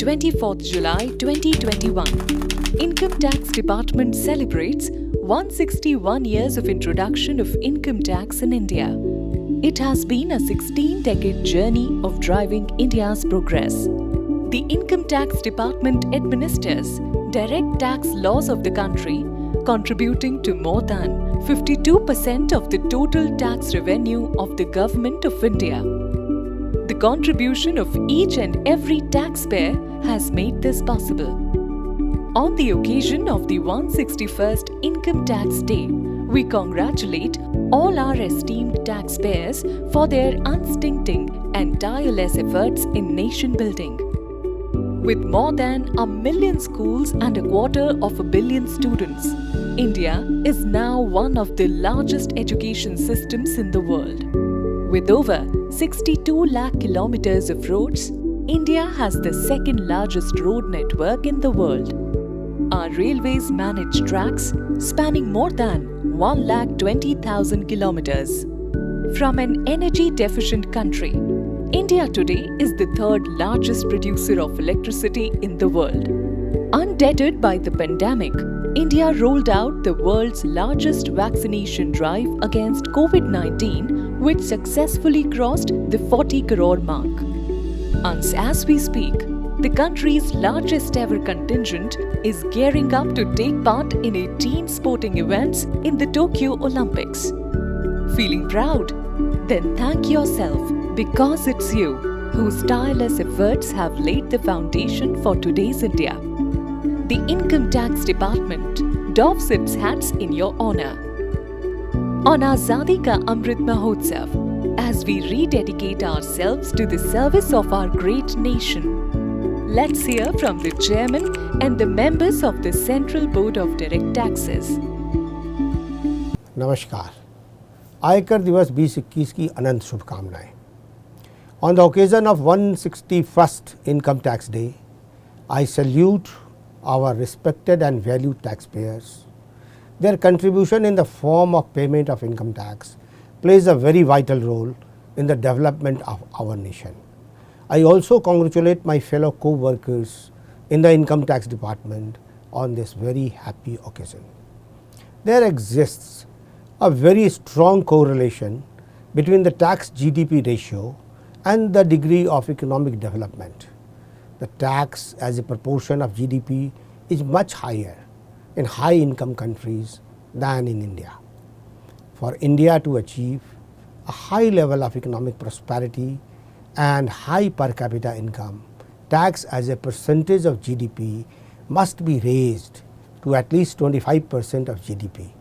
24th July 2021, Income Tax Department celebrates 161 years of introduction of income tax in India. It has been a 16-decade journey of driving India's progress. The Income Tax Department administers direct tax laws of the country, contributing to more than 52% of the total tax revenue of the Government of India. The contribution of each and every taxpayer has made this possible. On the occasion of the 161st Income Tax Day, we congratulate all our esteemed taxpayers for their unstinting and tireless efforts in nation building. With more than 1 million schools and 250 million students, India is now one of the largest education systems in the world. With over 62 lakh kilometers of roads, India has the second largest road network in the world. Our railways manage tracks spanning more than 1,20,000 kilometers. From an energy-deficient country, India today is the third largest producer of electricity in the world. Undeterred by the pandemic, India rolled out the world's largest vaccination drive against COVID-19, which successfully crossed the 40 crore mark. As we speak, the country's largest ever contingent is gearing up to take part in 18 sporting events in the Tokyo Olympics. Feeling proud? Then thank yourself, because it's you whose tireless efforts have laid the foundation for today's India. The Income Tax Department doffs its hats in your honor. On Azadi Ka Amrit Mahotsav, as we rededicate ourselves to the service of our great nation, let's hear from the Chairman and the members of the Central Board of Direct Taxes. नमस्कार, आयकर दिवस 2021 की अनंत शुभकामनाएं. On the occasion of 161st Income Tax Day, I salute our respected and valued taxpayers. Their contribution in the form of payment of income tax plays a very vital role in the development of our nation. I also congratulate my fellow co-workers in the Income Tax Department on this very happy occasion. There exists a very strong correlation between the tax GDP ratio and the degree of economic development. The tax as a proportion of GDP is much higher in high income countries than in India. For India to achieve a high level of economic prosperity and high per capita income, tax as a percentage of GDP must be raised to at least 25% of GDP.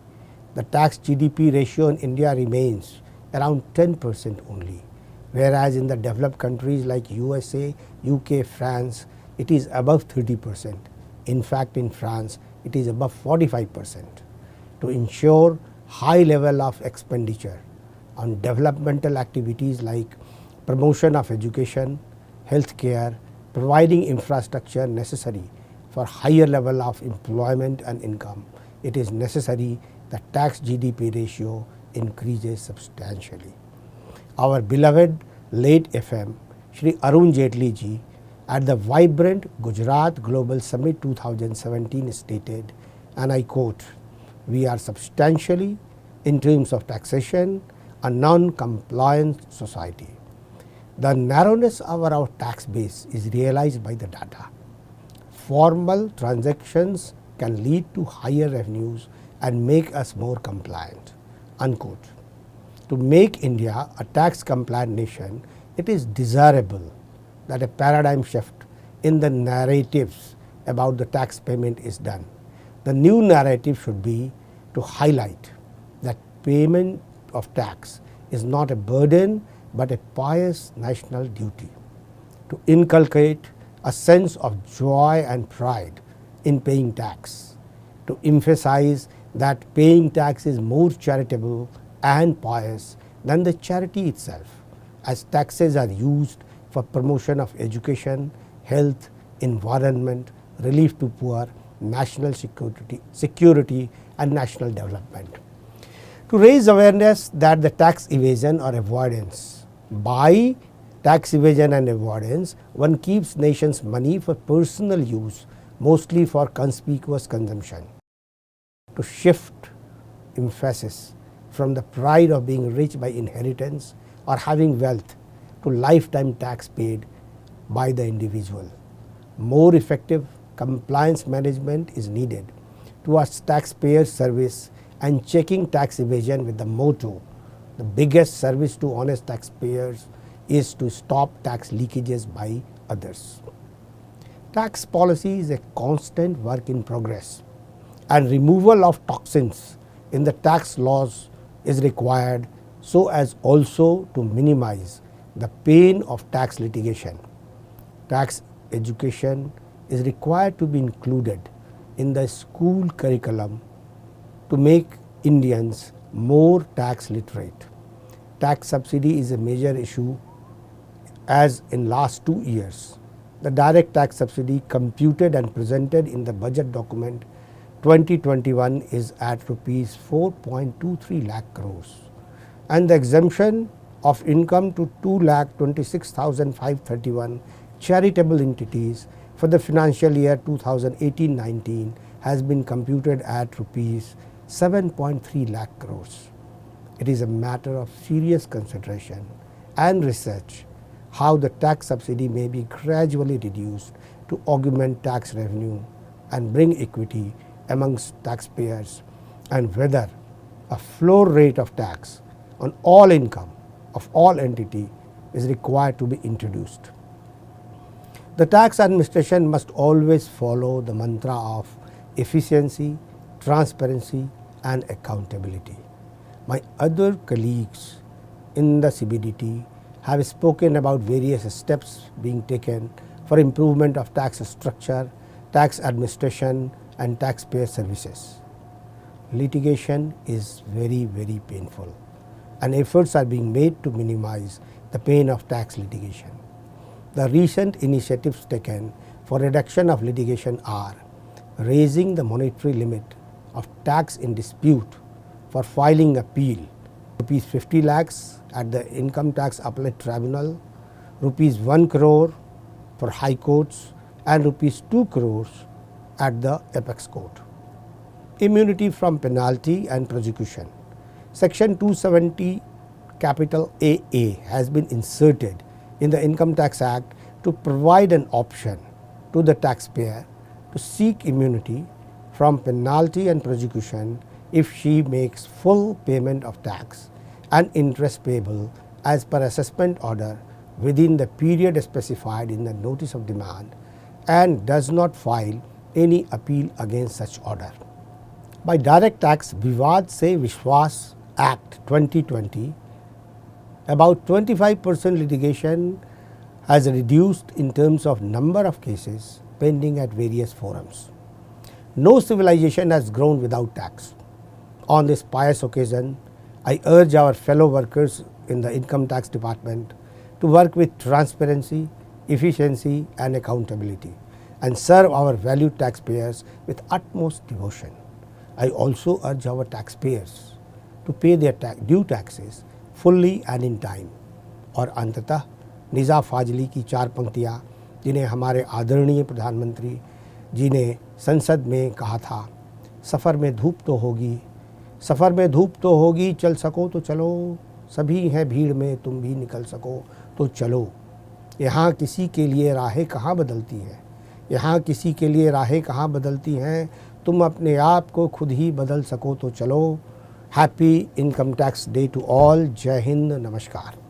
The tax GDP ratio in India remains around 10% only, whereas in the developed countries like USA, UK, France, it is above 30%. In fact, in France, it is above 45%. To ensure high level of expenditure on developmental activities like promotion of education, healthcare, providing infrastructure necessary for higher level of employment and income, it is necessary that tax GDP ratio increases substantially. Our beloved late FM, Shri Arun Jaitley ji, at the vibrant Gujarat Global Summit 2017 stated, and I quote, "We are substantially, in terms of taxation, a non-compliant society. The narrowness of our tax base is realized by the data. Formal transactions can lead to higher revenues and make us more compliant." Unquote. To make India a tax compliant nation, it is desirable that a paradigm shift in the narratives about the tax payment is done. The new narrative should be to highlight that payment of tax is not a burden but a pious national duty. To inculcate a sense of joy and pride in paying tax. To emphasize that paying tax is more charitable and pious than the charity itself, as taxes are used for promotion of education, health, environment, relief to poor, national security and national development. To raise awareness that the tax evasion or avoidance by tax evasion and avoidance, one keeps nation's money for personal use, mostly for conspicuous consumption. To shift emphasis from the pride of being rich by inheritance or having wealth to lifetime tax paid by the individual. More effective compliance management is needed towards taxpayer service and checking tax evasion with the motto, the biggest service to honest taxpayers is to stop tax leakages by others. Tax policy is a constant work in progress, and removal of toxins in the tax laws is required so as also to minimize the pain of tax litigation. Tax education is required to be included in the school curriculum to make Indians more tax literate. Tax subsidy is a major issue, as in last 2 years the direct tax subsidy computed and presented in the budget document 2021 is at rupees 4.23 lakh crores, and the exemption of income to 2,26,531 charitable entities for the financial year 2018-19 has been computed at rupees 7.3 lakh crores. It is a matter of serious consideration and research how the tax subsidy may be gradually reduced to augment tax revenue and bring equity amongst taxpayers, and whether a floor rate of tax on all income of all entity is required to be introduced. The tax administration must always follow the mantra of efficiency, transparency and accountability. My other colleagues in the CBDT have spoken about various steps being taken for improvement of tax structure, tax administration and taxpayer services. Litigation is very painful, and efforts are being made to minimize the pain of tax litigation. The recent initiatives taken for reduction of litigation are raising the monetary limit of tax in dispute for filing appeal, rupees 50 lakhs at the Income Tax Appellate Tribunal, rupees 1 crore for High Courts and rupees 2 crores at the Apex Court. Immunity from penalty and prosecution. Section 270 capital AA has been inserted in the Income Tax Act to provide an option to the taxpayer to seek immunity from penalty and prosecution if she makes full payment of tax and interest payable as per assessment order within the period specified in the notice of demand and does not file any appeal against such order. By Direct Tax Vivad Se Vishwas Act 2020, about 25% litigation has reduced in terms of number of cases pending at various forums. No civilization has grown without tax. On this pious occasion, I urge our fellow workers in the Income Tax Department to work with transparency, efficiency and accountability and serve our valued taxpayers with utmost devotion. I also urge our taxpayers to pay their due taxes fully and in time. और अंततः निज़ा फाजली की 4 पंक्तियाँ जिन्हें हमारे आदरणीय प्रधानमंत्री जी ने संसद में कहा था, सफ़र में धूप तो होगी, चल सको तो चलो, सभी हैं भीड़ में तुम भी निकल सको तो चलो। यहाँ किसी के लिए राहें कहाँ बदलती हैं, तुम अपने आप को खुद ही बदल सको तो चलो। Happy income tax day to all. जय हिंद, नमस्कार।